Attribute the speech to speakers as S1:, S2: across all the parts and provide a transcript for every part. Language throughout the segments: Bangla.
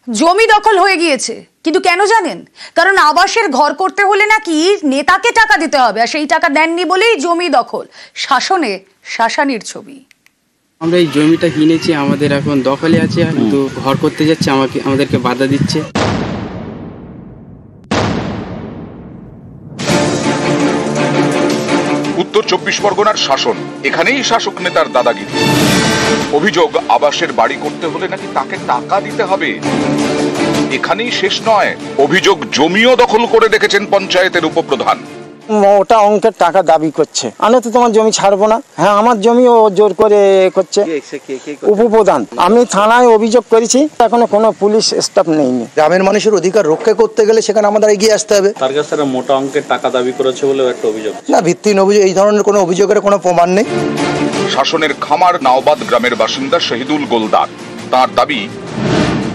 S1: জমি দখল হয়ে গিয়েছে, কিন্তু কেন জানেন? কারণ আবাসের ঘর করতে হলে নাকি নেতাকে টাকা দিতে হবে, আর সেই টাকা দেননি বলেই জমি দখল। শাসনে শাসানির ছবি।
S2: আমরা এই জমিটা কিনেছি, আমাদের এখন দখলে আছে, কিন্তু ঘর করতে যাচ্ছে আমাদেরকে বাধা দিচ্ছে।
S3: উত্তর 24 পরগনার শাসন, এখানেই শাসক নেতার দাদাগিরি। অভিযোগ, আবাসের বাড়ি করতে হলে নাকি তাকে টাকা দিতে হবে। এখানেই শেষ নয়, অভিযোগ জমিও দখল করে রেখেছেন পঞ্চায়েতের উপপ্রধান।
S4: ওটা অঙ্কের টাকা দাবি করছে, আমি তো তোমার জমি ছাড়বো না। হ্যাঁ, আমার জমি ও জোর করে করছে উপপ্রধান। আমি থানায় অভিযোগ করেছি, এখনো কোনো পুলিশ স্টাফ নেইনি।
S5: গ্রামের মানুষের অধিকার রক্ষা করতে গেলে সেখানে আমাদের এগিয়ে আসতে হবে।
S6: তার কাছে মোটা অঙ্কের টাকা দাবি করেছে বলে একটা অভিযোগ।
S5: না, ভিত্তিহীন অভিযোগ, এই ধরনের কোনো অভিযোগের কোনো প্রমাণ নেই।
S3: শাসনের খামার নাওবাদ গ্রামের বাসিন্দা শহীদুল গোলদার। তার দাবি,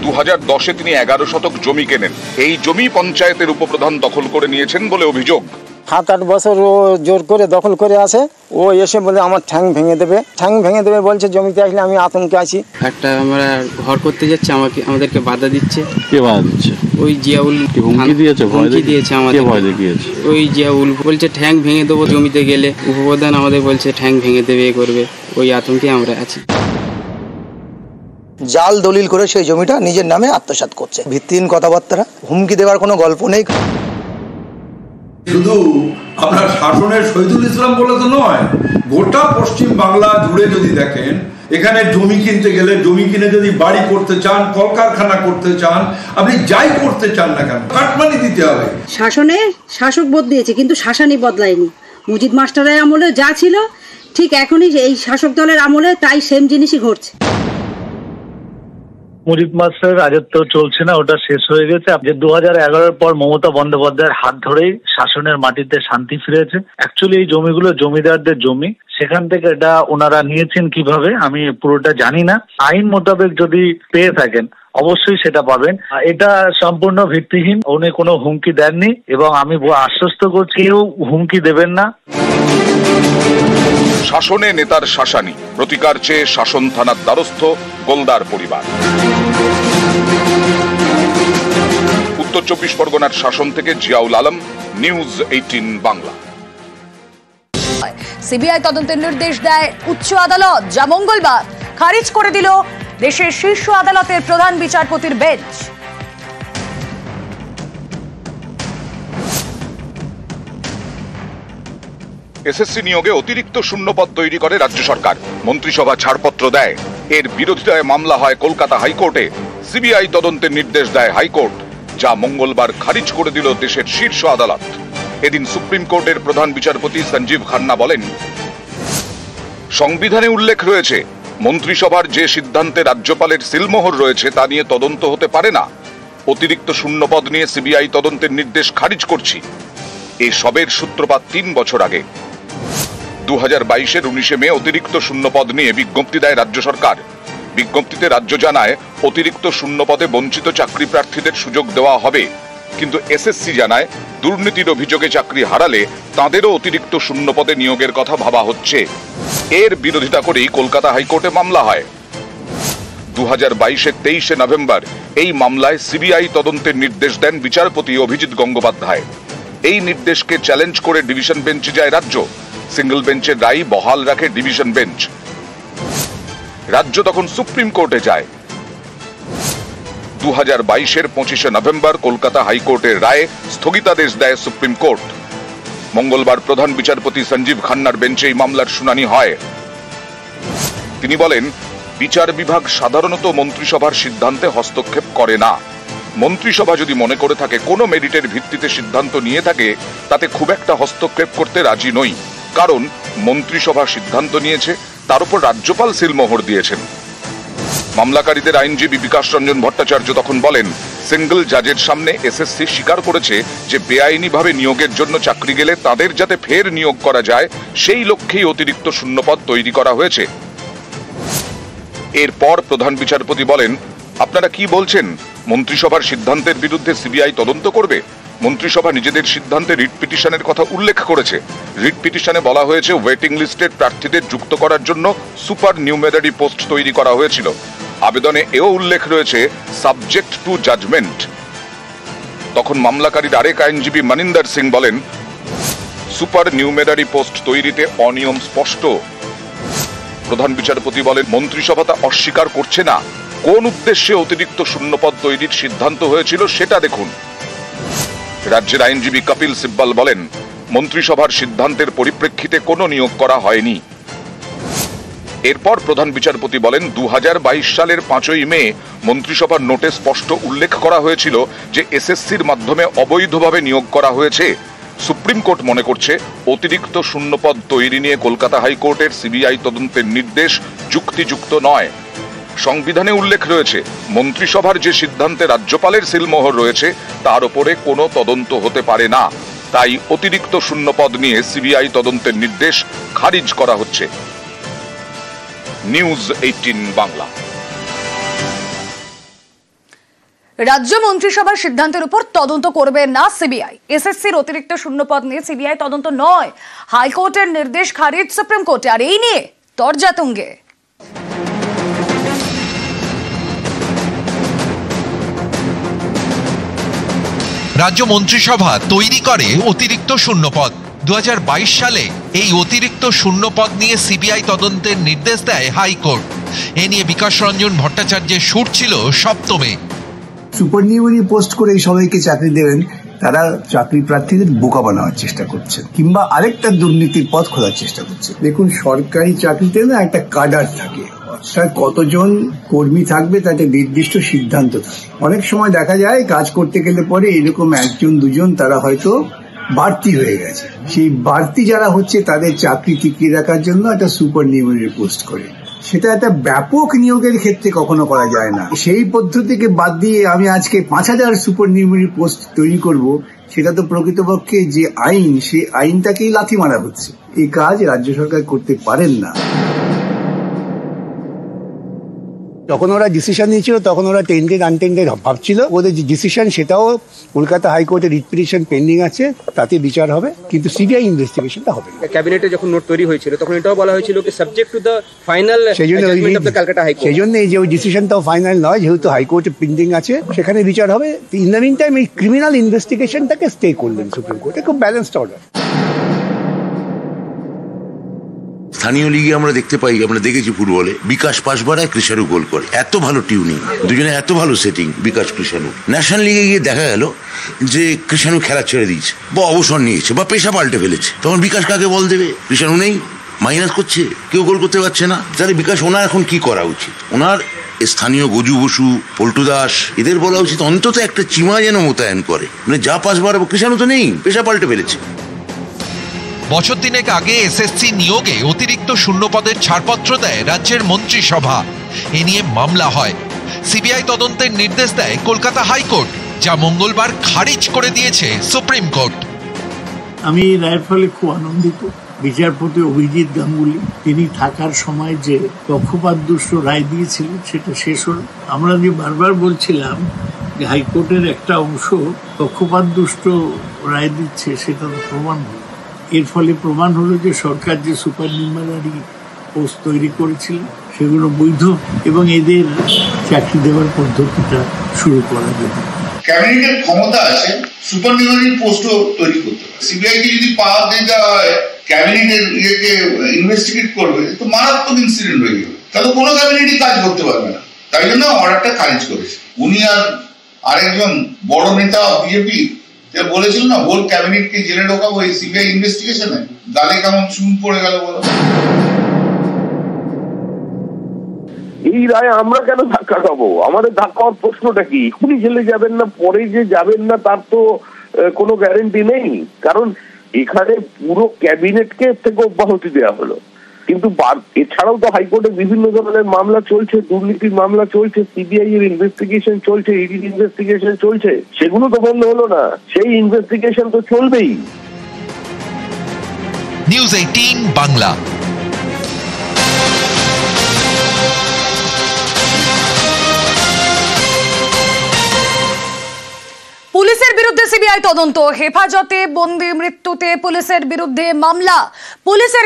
S3: 2010-এ তিনি 11 শতক জমি কেনেন। এই জমি পঞ্চায়েতের উপপ্রধান দখল করে নিয়েছেন বলে অভিযোগ।
S4: 7-8 বছর ও জোর করে দখল করে আসে। ও এসে বলে আমার ঠ্যাং ভেঙে দেবে বলছে। জমিতে আসলে আমি আতঙ্কে আছি।
S2: একটা আমরা ঘর করতে যাচ্ছে, আমাদেরকে বাধা দিচ্ছে।
S7: কে বাধা দিচ্ছে?
S2: ওই জিয়াউল
S7: হুমকি দিয়েছে,
S2: আমাদের।
S7: ভয় দেখিয়েছে?
S2: ওই জিয়াউল বলছে ঠ্যাং ভেঙে দেবো জমিতে গেলে। উপপ্রধান আমাদের বলছে ঠ্যাং ভেঙে দেবে, এ করবে। ওই আতঙ্কে আমরা আছি।
S5: জাল দলিল করে সেই জমিটা নিজের নামে আত্মসাৎ করছে। ভিত্তিহীন কথাবার্তা, হুমকি দেওয়ার কোনো গল্প নেই।
S8: শুধু আপনার শাসনের শহীদুল ইসলাম বলে তো নয়, গোটা পশ্চিম বাংলা জুড়ে যদি দেখেন, এখানে জমি কিনতে গেলে, জমি কিনে যদি বাড়ি করতে চান, কলকারখানা করতে চান, আপনি যাই করতে চান না কেন, কাটমানি দিতে হবে।
S9: শাসনে শাসক বদলিয়েছে, কিন্তু শাসানি বদলায়নি। মুজিদ মাস্টারের আমলে যা ছিল, ঠিক এখনই এই শাসক দলের আমলে তাই সেম জিনিসই ঘটছে।
S10: মুজিদ মাস্টারের রাজত্ব চলছে না, ওটা শেষ হয়ে গেছে। যে 2011-এর পর মমতা বন্দ্যোপাধ্যায়ের হাত ধরেই শাসনের মাটিতে শান্তি ফিরেছে। অ্যাকচুয়ালি এই জমিগুলো জমিদারদের জমি, সেখান থেকে এটা ওনারা নিয়েছেন কিভাবে আমি পুরোটা জানি না। আইন মোতাবেক যদি পেয়ে থাকেন অবশ্যই সেটা পাবেন। এটা সম্পূর্ণ ভিত্তিহীন। উনি কোনো হুমকি দেননি এবং আমি আশ্বস্ত করছি কেউ হুমকি দেবেন না।
S3: শাসনে নেতার শাসানি, প্রতিকার চেয়ে শাসন থানার দ্বারস্থ গোলদার পরিবার। উত্তর 24 পরগনার শাসন থেকে জিয়াউল আলম, নিউজ 18 বাংলা।
S1: সিবিআই তদন্তের নির্দেশ দেয় উচ্চ আদালত, যা মঙ্গলবার খারিজ করে দিল দেশের শীর্ষ আদালতের প্রধান বিচারপতির বেঞ্চ।
S3: এসএসসি নিয়োগে অতিরিক্ত শূন্যপদ তৈরি করে রাজ্য সরকার। মন্ত্রিসভা ছাড়পত্র দেয়। এর বিরোধিতায় মামলা হয় কলকাতা হাইকোর্টে। সিবিআই তদন্তের নির্দেশ দেয় হাইকোর্ট, যা মঙ্গলবার খারিজ করে দিল দেশের শীর্ষ আদালত। এদিন সুপ্রিম কোর্টের প্রধান বিচারপতি সঞ্জীব খান্না বলেন, সংবিধানে উল্লেখ রয়েছে, মন্ত্রিসভার যে সিদ্ধান্তে রাজ্যপালের সিলমোহর রয়েছে তা নিয়ে তদন্ত হতে পারে না। অতিরিক্ত শূন্যপদ নিয়ে সিবিআই তদন্তের নির্দেশ খারিজ করছি। এই সবের সূত্রপাত 3 বছর আগে। 2022-এর 19 মে অতিরিক্ত শূন্যপদ নিয়ে বিজ্ঞপ্তি দেয় রাজ্য সরকার। বিজ্ঞপ্তিতে রাজ্য জানায়, অতিরিক্ত শূন্যপদে বঞ্চিত চাকরি প্রার্থীদের সুযোগ দেওয়া হবে। কিন্তু এসএসসি জানায়, দুর্নীতির অভিযোগে চাকরি হারালে তাঁদেরও অতিরিক্ত শূন্যপদে নিয়োগের কথা ভাবা হচ্ছে। এর বিরোধিতা করেই কলকাতা হাইকোর্টে মামলা হয়। 2022-এর 23শে নভেম্বর এই মামলায় সিবিআই তদন্তের নির্দেশ দেন বিচারপতি অভিজিৎ গঙ্গোপাধ্যায়। এই নির্দেশকে চ্যালেঞ্জ করে ডিভিশন বেঞ্চে যায় রাজ্য। সিঙ্গল বেঞ্চের রায় বহাল রাখে ডিভিশন বেঞ্চ। রাজ্য তখন সুপ্রিম কোর্টে যায়। 2022-এর 25শে নভেম্বর কলকাতা হাইকোর্টের রায়ে স্থগিতাদেশ দেয় সুপ্রিম কোর্ট। মঙ্গলবার প্রধান বিচারপতি সঞ্জীব খান্নার বেঞ্চে এই মামলার শুনানি হয়। তিনি বলেন, বিচার বিভাগ সাধারণত মন্ত্রিসভার সিদ্ধান্তে হস্তক্ষেপ করে না। মন্ত্রিসভা যদি মনে করে থাকে কোনো মেরিটের ভিত্তিতে সিদ্ধান্ত নিয়ে থাকে, তাতে খুব একটা হস্তক্ষেপ করতে রাজি নই। কারণ মন্ত্রিসভা সিদ্ধান্ত নিয়েছে, তার উপর রাজ্যপাল সিলমোহর দিয়েছেন। মামলাকারীদের আইনজীবী বিকাশ রঞ্জন ভট্টাচার্য তখন বলেন, সিঙ্গল জাজের সামনে এসএসসি স্বীকার করেছে যে বেআইনিভাবে নিয়োগের জন্য চাকরি গেলে তাদের যাতে ফের নিয়োগ করা যায়, সেই লক্ষ্যেই অতিরিক্ত শূন্যপদ তৈরি করা হয়েছে। এরপর প্রধান বিচারপতি বলেন, আপনারা কি বলছেন? মন্ত্রিসভার সিদ্ধান্তের বিরুদ্ধে সিবিআই তদন্ত করবে? মন্ত্রিসভা নিজেদের সিদ্ধান্তে রিট পিটিশনের কথা উল্লেখ করেছে। রিট পিটিশনে বলা হয়েছে, ওয়েটিং লিস্টের প্রার্থীদের যুক্ত করার জন্য সুপার নিউমেরারি পোস্ট তৈরি করা হয়েছিল। আবেদনে এও উল্লেখ রয়েছে সাবজেক্ট টু জাজমেন্ট। তখন মামলাকারীর আরেক আইনজীবী মনিন্দর সিং বলেন, সুপার নিউমেরারি পোস্ট তৈরিতে অনিয়ম স্পষ্ট। প্রধান বিচারপতি বলেন, মন্ত্রিসভা তা অস্বীকার করছে না। কোন উদ্দেশ্যে অতিরিক্ত শূন্যপদ তৈরির সিদ্ধান্ত হয়েছিল সেটা দেখুন। রাজ্যের আইনজীবী কপিল সিব্বল বলেন, মন্ত্রিসভার সিদ্ধান্তের পরিপ্রেক্ষিতে কোনো নিয়োগ করা হয়নি। এরপর প্রধান বিচারপতি বলেন, 2022 সালের 5ই মে মন্ত্রিসভার নোটে স্পষ্ট উল্লেখ করা হয়েছিল যে এসএসসির মাধ্যমে অবৈধভাবে নিয়োগ করা হয়েছে। সুপ্রিম কোর্ট মনে করছে অতিরিক্ত শূন্যপদ তৈরি নিয়ে কলকাতা হাইকোর্টের সিবিআই তদন্তের নির্দেশ যুক্তিযুক্ত নয়। সংবিধানে উল্লেখ রয়েছে, মন্ত্রিসভার যে সিদ্ধান্তে রাজ্যপালের সিলমোহর রয়েছে তার উপরে কোনো তদন্ত হতে পারে না। তাই অতিরিক্ত শূন্যপদ নিয়ে সিবিআই তদন্তের নির্দেশ খারিজ করা হচ্ছে। নিউজ 18 বাংলা।
S1: রাজ্য মন্ত্রিসভার সিদ্ধান্তের উপর তদন্ত করবে না সিবিআই। এসএসসির অতিরিক্ত শূন্যপদ নিয়ে সিবিআই তদন্ত নয়, হাইকোর্টের নির্দেশ খারিজ সুপ্রিম কোর্টে। আর এই নিয়ে তরজা তুঙ্গে।
S7: রাজ্য মন্ত্রিসভা তৈরি করে অতিরিক্ত শূন্যপদ। 2022 সালে এই অতিরিক্ত শূন্যপদ নিয়ে সিবিআই তদন্তের নির্দেশ দেয় হাইকোর্ট। এ নিয়ে বিকাশ রঞ্জন ভট্টাচার্যের সুর ছিল সপ্তমে।
S11: সুপারনিউমারি পোস্ট করে এই সবাইকে চাকরি দেবেন, তারা চাকরি প্রার্থীদের বোকা বানানোর চেষ্টা করছে, কিংবা আরেকটা দুর্নীতির পথ খোলার চেষ্টা করছে। দেখুন, সরকারি চাকরিতে না একটা কাডার থাকে, অর্থাৎ কতজন কর্মী থাকবে তাতে নির্দিষ্ট সিদ্ধান্ত থাকে। অনেক সময় দেখা যায় কাজ করতে গেলে পরে এরকম একজন দুজন তারা হয়তো বাড়তি হয়ে গেছে। সেই বাড়তি যারা হচ্ছে তাদের চাকরি টিকিয়ে রাখার জন্য একটা সুপারনিউমারি পোস্ট করে। সেটা একটা ব্যাপক নিয়োগের ক্ষেত্রে কখনো করা যায় না। সেই পদ্ধতিকে বাদ দিয়ে আমি আজকে 5000 সুপারনিউমারি পোস্ট তৈরি করব, সেটা তো প্রকৃতপক্ষে যে আইন, সেই আইনটাকেই লাথি মারা হচ্ছে। এই কাজ রাজ্য সরকার করতে পারেন না। যখন ওরা ডিসিশন নিয়েছিল তখন ওরা টেন্টেড আনটেন্টেড ভাবছিল। ওদের যে ডিসিশন সেটাও কলকাতা হাইকোর্টের রিট পিটিশন পেন্ডিং আছে, তাতে বিচার হবে, কিন্তু সিবিআই ইনভেস্টিগেশনটা হবে।
S12: ক্যাবিনেটে যখন নোট তৈরি হয়েছিল তখন এটাও বলা হয়েছিল যে subject to the final judgement of the Kolkata high court.
S11: সেই জন্য এই যে ওই ডিসিশনটাও ফাইনাল নয়, যেহেতু হাইকোর্টে পেন্ডিং আছে, সেখানে বিচার হবে। ইন দ্য মিন টাইম এই ক্রিমিনাল ইনভেস্টিগেশনটাকে স্টে করলেন সুপ্রিম কোর্টে। খুব ব্যালেন্সড অর্ডার।
S13: স্থানীয় লিগে আমরা দেখতে পাই, আমরা দেখেছি ফুটবলে বিকাশ পাস বাড়ায়, কৃষাণু গোল করে। এত ভালো টিউনিং, দুজনে এত ভালো সেটিং বিকাশ কৃষাণু। ন্যাশনাল লিগে গিয়ে দেখা গেল যে কৃষাণু খেলা ছেড়ে দিয়েছে বা অবসর নিয়েছে বা পেশা পাল্টে ফেলেছে। তখন বিকাশ কাকে বল দেবে? কৃষাণু নেই, মাইনাস করছে, কেউ গোল করতে পারছে না। তাহলে বিকাশ ওনার এখন কি করা উচিত? ওনার স্থানীয় গজু বসু, পল্টু দাস, এদের বলা উচিত অন্তত একটা চিমা যেন মোতায়েন করে। মানে যা পাস বাড়াবো, কৃষাণু তো নেই, পেশা পাল্টে ফেলেছে।
S7: বছর তিনেক আগে এসএসসি নিয়োগে অতিরিক্ত শূন্যপদের ছাড়পত্র দেয় রাজ্যের মন্ত্রিসভা। এ নিয়ে মামলা হয়। সিবিআই তদন্তের নির্দেশ দেয় কলকাতা হাইকোর্ট, যা মঙ্গলবার খারিজ করে দিয়েছে সুপ্রিম কোর্ট।
S14: আমি এই রায়ের ফলে খুব আনন্দিত। বিচারপতি অভিজিৎ গাঙ্গুলি তিনি থাকার সময় যে পক্ষপাত দুষ্ট রায় দিয়েছিলেন সেটা শেষ হল। আমরা যে বারবার বলছিলাম যে হাইকোর্টের একটা অংশ পক্ষপাত দুষ্ট রায় দিচ্ছে, সেটা তো প্রমাণ হল। এর ফলে প্রমাণ হলো যে সরকার যে সুপারনিউমারি পোস্ট তৈরি করেছিল সেগুলো বৈধ এবং এদের চাকরি দেওয়ার পদ্ধতিটা শুরু করা যাবে।
S15: ক্যাবিনেটের ক্ষমতা আছে সুপারনিউমারি পোস্টও তৈরি করতে। সিবিআইকে যদি পাওয়ার দিয়ে দেওয়া হয় ক্যাবিনেটের ইয়েকে ইনভেস্টিগেট করবে, তো মারাত্মক ইনসিডেন্ট হয়ে যাবে। তাহলে কোনো ক্যাবিনেটই কাজ করতে পারবে না। তাই জন্য অর্ডারটা খারিজ করেছে। উনি আর আরেকজন বড় নেতা বিজেপি বলেছিল না, হোল ক্যাবিনেটকে জেলে ঢোকাবো এই সিবিআই ইনভেস্টিগেশনে। গালে কেমন চুন পড়ে গেল বলো।
S16: এই রায় আমরা কেন ধাক্কা খাবো? আমাদের ধাক্কা হওয়ার প্রশ্নটা কি? এখনই জেলে যাবেন না, পরে যে যাবেন না তার তো কোনো গ্যারেন্টি নেই। কারণ এখানে পুরো ক্যাবিনেটকে থেকে অব্যাহতি দেওয়া হলো, কিন্তু এছাড়াও তো হাইকোর্টে বিভিন্ন ধরনের মামলা চলছে, দুর্নীতির মামলা চলছে, সিবিআই এর ইনভেস্টিগেশন চলছে, ইডির ইনভেস্টিগেশন চলছে, সেগুলো তো বন্ধ হলো না। সেই ইনভেস্টিগেশন তো চলবেই।
S7: নিউজ 18 বাংলা।
S1: পুলিশের বিরুদ্ধে বিরুদ্ধে সিবিআই তদন্ত, হেফাজতে বন্দি মৃত্যুতে পুলিশের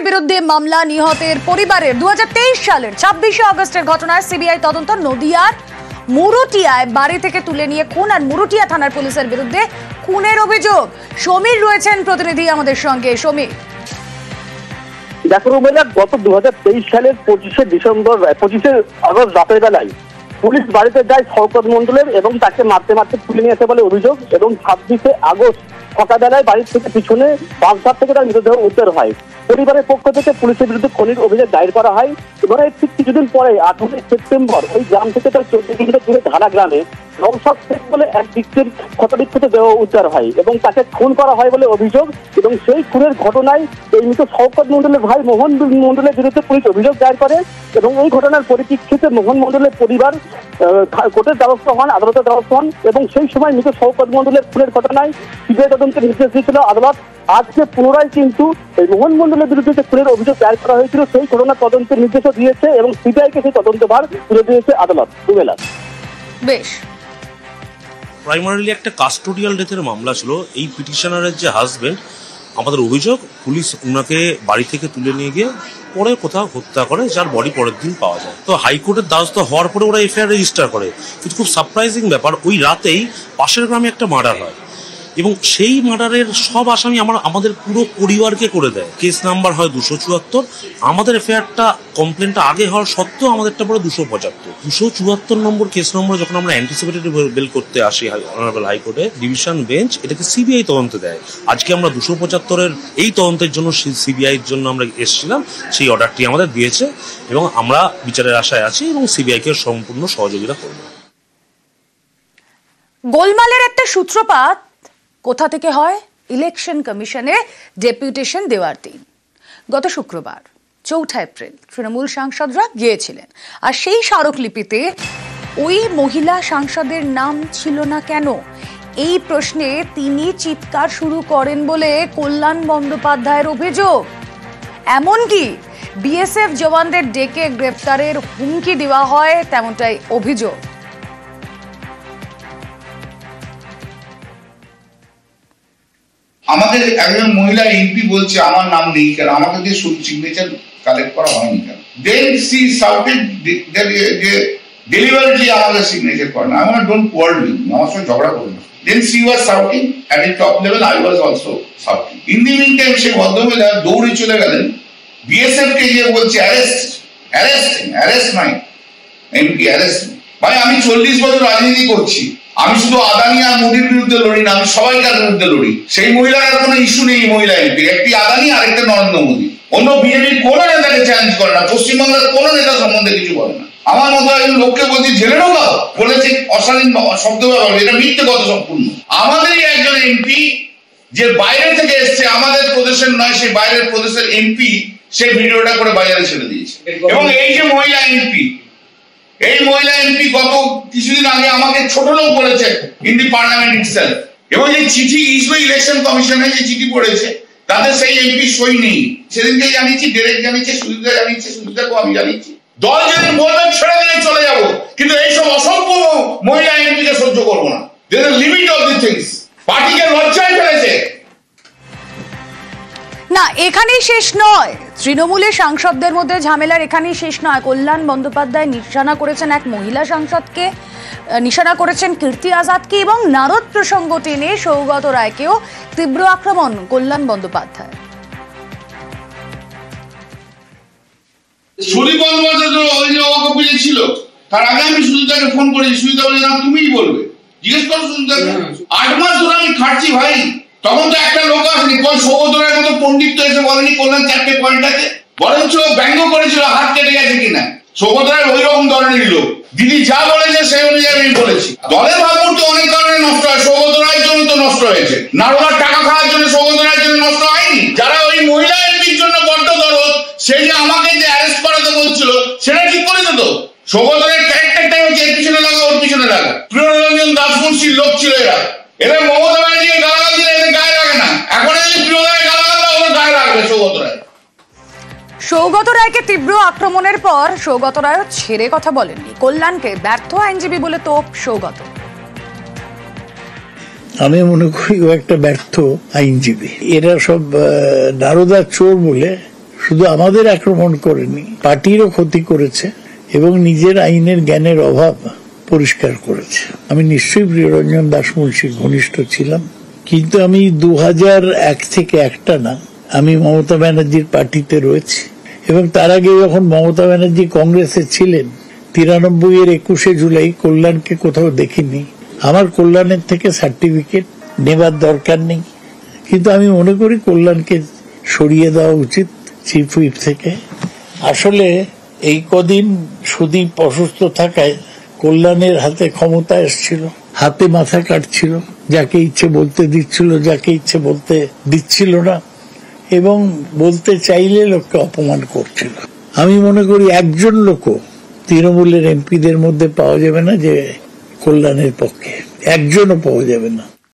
S1: বিরুদ্ধে মামলা নিহতের পরিবারের 2023 সালের 26শে আগস্টের ঘটনায় সিবিআই তদন্ত। নদিয়ার মুরুটিয়ায় বাড়ি থেকে তুলে নিয়ে খুন আর মুরুটিয়া থানার পুলিশের বিরুদ্ধে খুনের অভিযোগ। সমীর রয়েছেন প্রতিনিধি আমাদের সঙ্গে। সমীর,
S17: দেখো রুমেলা, গত 2023 সালের 25শে আগস্ট রাতের বেলায় পুলিশ বাড়িতে যায় শওকত মন্ডলের এবং তাকে মারতে তুলে নিয়ে আসে বলে অভিযোগ, এবং 26শে আগস্ট সকালবেলায় বাড়ির থেকে পিছনে বাসঘাট থেকে তার মৃতদেহ উদ্ধার হয়। পরিবারের পক্ষ থেকে পুলিশের বিরুদ্ধে খুনের অভিযোগ দায়ের করা হয়। এবার ঠিক কিছুদিন পরে 18 সেপ্টেম্বর ওই গ্রাম থেকে তার 14 কিলোমিটার দূরে ধারা গ্রামে নওশাদ শেখ বলে এক ব্যক্তির ক্ষতবিক্ষত দেহ উদ্ধার হয় এবং তাকে খুন করা হয় বলে অভিযোগ। এবং সেই খুনের ঘটনায় এই মৃত শওকত মন্ডলের ভাই মোহন মন্ডলের বিরুদ্ধে পুলিশ অভিযোগ দায়ের করে, এবং এই ঘটনার পরিপ্রেক্ষিতে মোহন মন্ডলের পরিবার কোর্টের দ্বারস্থ হন, আদালতের দ্বারস্থ হন, এবং সেই সময় মৃত শওকত মন্ডলের খুনের ঘটনায় সিবিআই তদন্তের নির্দেশ দিয়েছিল আদালত। আজকে পুনরায় কিন্তু এই মোহন মন্ডলের বিরুদ্ধে যে খুনের অভিযোগ দায়ের করা হয়েছিল সেই ঘটনার তদন্তের নির্দেশও দিয়েছে এবং সিবিআইকে সেই তদন্তভার তুলে দিয়েছে আদালত।
S1: বেশ,
S18: প্রাইমারিলি একটা কাস্টোডিয়াল ডেথের মামলা ছিল। এই পিটিশনারের যে হাজবেন্ড, আমাদের অভিযোগ পুলিশ ওনাকে বাড়ি থেকে তুলে নিয়ে গিয়ে পরে কোথাও হত্যা করে, যার বডি পরের দিন পাওয়া যায়। তো হাইকোর্টের দ্বারস্থ হওয়ার পরে ওরা এফআইআর রেজিস্টার করে, কিন্তু খুব সারপ্রাইজিং ব্যাপার, ওই রাতেই পাশের গ্রামে একটা মার্ডার হয় এবং সেই মার্ডারের সব আসামি আমাদের পুরো পরিবারকে করে দেয়। কেস নাম্বার হয় 274, আমাদের এফআইআরটা কমপ্লেনটা আগে হওয়ার সত্ত্বেও আমাদেরটা পরে 274 নম্বর কেস নম্বর। যখন আমরা অ্যান্টিসিপেটরি বেল করতে আসি অনারেবল হাইকোর্টে, ডিভিশন বেঞ্চ এটাকে সিবিআই তদন্তে দেয়। আজকে আমরা 275-এর এই তদন্তের জন্য সিবিআইয়ের জন্য আমরা এসেছিলাম, সেই অর্ডারটি আমাদের দিয়েছে এবং আমরা বিচারের আশায় আছি এবং সিবিআইকে সম্পূর্ণ সহযোগিতা করব।
S1: গোলমালের একটা সূত্রপাত কোথা থেকে হয়? ইলেকশন কমিশনে ডেপুটেশন দেওয়ার দিন, গত শুক্রবার 4 এপ্রিল তৃণমূল সাংসদরা গিয়েছিলেন, আর সেই স্মারকলিপিতে ওই মহিলা সাংসদের নাম ছিল না কেন? এই প্রশ্নে তিনি চিৎকার শুরু করেন বলে কল্যাণ বন্দ্যোপাধ্যায়ের অভিযোগ। এমনকি বিএসএফ জওয়ানদের ডেকে গ্রেপ্তারের হুমকি দেওয়া হয়, তেমনটাই অভিযোগ।
S15: আমাদের একজন মহিলা এমপি বলছে আমার নাম নেই কেন, আমাকে দিয়ে সিগনেচার কালেক্ট করা হয়নি কেন। দেন সি সাউটেড যে ডেলিভারিটলি আমাকে সিগনেচার করে না। আমি ডোন্ট কোয়ার্ড উইথ মি, আমার সঙ্গে ঝগড়া করুন। Then she was shouting at a top level, I was also shouting. In the meantime সেই ভদ্রমহিলা দৌড়ে চলে গেলেন বিএসএফ কে গিয়ে বলছে অ্যারেস্ট নাই এমপি, অ্যারেস্ট। ভাই আমি 40 বছর রাজনীতি করছি, আমি শুধু আদানি আর মোদির বিরুদ্ধে লড়ি না, আমি সবাইকার বিরুদ্ধে লড়ি। সেই মহিলার কোনো ইস্যু নেই মহিলা এমপি, একটি আদানি আর একটা নরেন্দ্র মোদী। অন্য বিজেপির কোনো নেতাকে চ্যালেঞ্জ করে না, পশ্চিমবাংলার কোনো নেতা সম্বন্ধে কিছু বলে না। আমার মতো একজন লোককে বলছি জেলে ঢোকাও, বলেছে অশালীন শব্দ ব্যবহার, এটা মিথ্যে কথা সম্পূর্ণ। আমাদেরই একজন এমপি যে বাইরে থেকে এসছে, আমাদের প্রদেশের নয়, সেই বাইরের প্রদেশের এমপি, সেই ভিডিওটা করে বাজারে ছেড়ে দিয়েছে। এবং এই যে মহিলা এমপি, এই মহিলা এমপি গত কিছুদিন আগে আমাকে ছোট লোক বলেছে ইন দি পার্লামেন্ট ইটসেলফ। এবং যে চিঠি ইলেকশন কমিশনে যে চিঠি পড়েছে তাদের সেই এমপি সই নেই। সেদিনকে জানিয়েছি, ডিরেক্ট জানিয়েছি, সুবিধা জানিয়েছি, সুবিধাকেও আমি জানিয়েছি। দল যেদিন বলবে ছেড়ে দিয়ে চলে যাব, কিন্তু এইসব অসংখ্য মহিলা এমপিকে সহ্য করবো না। দের লিমিট অফ দি থিংস। পার্টিকে লজ্জায় ফেলেছে।
S1: না, এখানেই শেষ নয়। তৃণমূলের সাংসদদের মধ্যে ঝামেলার এখানেই শেষ নয়। কল্যাণ বন্দ্যোপাধ্যায় নিশানা করেছেন এক মহিলা সাংসদকে, নিশানা করেছেন কীর্তি আজাদকে, এবং নারদ প্রসঙ্গ টেনে সৌগত রায়কেও তীব্র আক্রমণ কল্যাণ বন্দ্যোপাধ্যায়।
S15: সুদীপ বন্দ্যোপাধ্যায় ওই যে অকপিলে ছিল, তার আগে আমি সুজিতাকে ফোন করেছি, সুজিতা বলে না তুমিই বলবে, জিজ্ঞেস করো সুজিতাকে। 8 মাস ধরে আমি খাটছি ভাই, তখন তো একটা লোক আসেনি। কোন সৌগত রায়ের মতো পণ্ডিত তো এসে বলেনি কল্যাণ 4টে পয়েন্ট আছে, বরঞ্চ ব্যঙ্গ করেছিল হাত কেটে গেছে কিনা। সৌগত রায় ওই রকম ধরনের লোক, দিদি যা বলেছে সেই অনুযায়ী আমি বলেছি। দলের ভাবমূর্তি অনেক কারণে নষ্ট হয়, সৌগত রায়ের জন্য তো নষ্ট হয়েছে। নারদার টাকা খাওয়ার জন্য সৌগত রায়ের জন্য নষ্ট হয়নি। যারা ওই মহিলা এমপির জন্য বড্ড দরদ, সেই যে আমাকে যে অ্যারেস্ট করাতে বলছিল সেটা ঠিক করেছে তো। সৌগত রায়ের ক্যারেক্টারটাই হচ্ছে এর পিছনে লাগা, ওর পিছনে লাগা। প্রিয়রঞ্জন দাসমুন্সির লোক ছিল এরা। এরা মমতা ব্যানার্জিকে গালাগাল দিলে এদের গায়ে লাগে না, এখন যদি প্রিয়দাকে গালাগাল দাও ওদের গায়ে লাগবে।
S1: সৌগত রায়কে তীব্র আক্রমণের পর সৌগত রায়ও ছেড়ে কথা বলেননি। কল্যাণকে ব্যর্থ আইনজীবী বলে তোপ সৌগত।
S14: আমি মনে করি ও একটা ব্যর্থ আইনজীবী। এরা সব নারদার চোর বলে শুধু আমাদের আক্রমণ করেনি, পার্টিরও ক্ষতি করেছে এবং নিজের আইনের জ্ঞানের অভাব পরিষ্কার করেছে। আমি নিশ্চয়ই প্রিয়রঞ্জন দাস মুন্সির ঘনিষ্ঠ ছিলাম, কিন্তু আমি 2001 থেকে একটা না আমি মমতা ব্যানার্জির পার্টিতে রয়েছি এবং তার আগে যখন মমতা ব্যানার্জি কংগ্রেসে ছিলেন 93 এর 21 জুলাই কল্যাণকে কোথাও দেখিনি। আমার কল্যাণের থেকে সার্টিফিকেট নেবার দরকার নেই, কিন্তু আমি মনে করি কল্যাণকে সরিয়ে দেওয়া উচিত চিফ হুইপ থেকে। আসলে এই কদিন সুদীপ অসুস্থ থাকায় কল্যাণের হাতে ক্ষমতা এসেছিল, হাতে মাথা কাটছিল, যাকে ইচ্ছে বলতে দিচ্ছিল, যাকে ইচ্ছে বলতে দিচ্ছিল না এবং বলতে চাইলে লোককে অপমান করছিল। আমি মনে করি একজন লোকও তৃণমূলের এমপিদের মধ্যে পাওয়া যাবে না যে কল্যাণের পক্ষে, একজনও পাওয়া যাবে না।